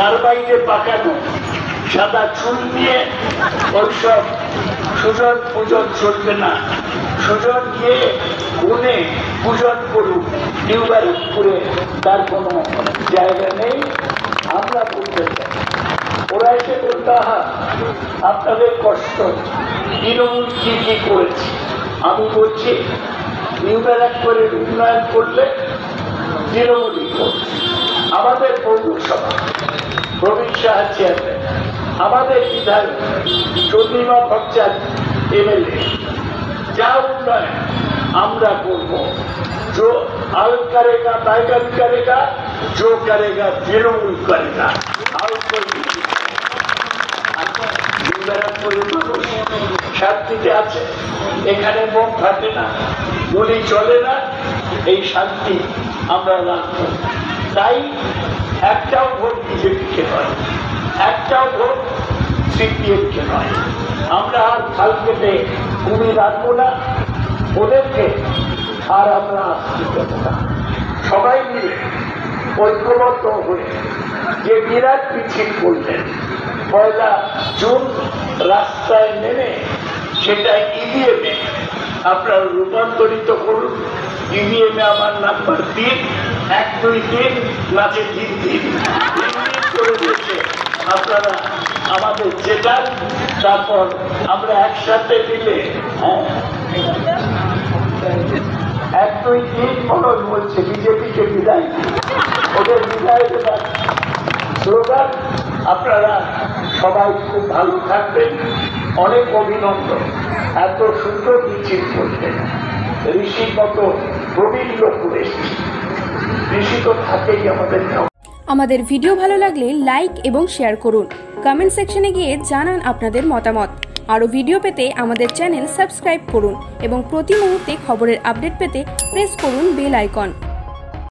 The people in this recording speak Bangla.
কার্বাইডে পাকানো সাদা চুল নিয়ে ওইসব সুজন পূজন চলবে না। সুজন গিয়ে গুনে পূজন করুক, নিউবারকপুরে তার কোনো জায়গা নেই। আমরা বলতে চাই, ওরা এসে বলতে আপনাদের কষ্ট, তৃণমূল কি কি করেছে। আমি বলছি নিউবারকপুরের উন্নয়ন করলে তৃণমূলই করবে। আমাদের পৌরসভা প্রবীণ সাহা চেয়ারম্যান, আমাদের বিধায়ক চন্দ্রিমা ভট্টাচার্য এমএলএ, যা উন্নয়ন আমরা করবো। जो हल करेगा बैगन करेगा, जो करेगा तृणमूल करेगा। और कोई শান্তিতে আছে, এখানে বোম ফাটে না, গুলি চলে না, এই শান্তি আমরা রাখবো। তাই একটাও ভোট বিজেপিকে নয়, একটাও ভোট সিপিএমকে নয়। আমরা আর খাল কেটে কুমির রাখবো না, ওদেরকে আর আমরা আসতে দেবো না। সবাই মিলে ঐক্যবদ্ধ হয়ে যে বিরাট মিছিল করলেন 1 জুন রাস্তায় নেমে, সেটা ইভিএমে আপনারা রূপান্তরিত করুন। ইভিএমে আমার নাম্বার 3, 1, 2, 3 নাচে 3 করে দিয়েছে। আপনারা আমাদের জেতান, তারপর আমরা একসাথে মিলে 1, 2, 3 মনোজ বলছে বিজেপিকে বিদায়, ওদের বিদায় দেবার স্লোগান। আপনারা সবাই খুব ভালো থাকবেন। অনেক অভিনন্দন, এত সুন্দর মিছিল করলেন। ঋষির মতো প্রবীণ লোক এসেছে, ঋষি তো থাকেই আমাদের। আমাদের ভিডিও ভালো লাগলে লাইক এবং শেয়ার করুন। কমেন্ট সেকশনে গিয়ে জানান আপনাদের মতামত। আরও ভিডিও পেতে আমাদের চ্যানেল সাবস্ক্রাইব করুন এবং প্রতি মুহূর্তে খবরের আপডেট পেতে প্রেস করুন বেল আইকন।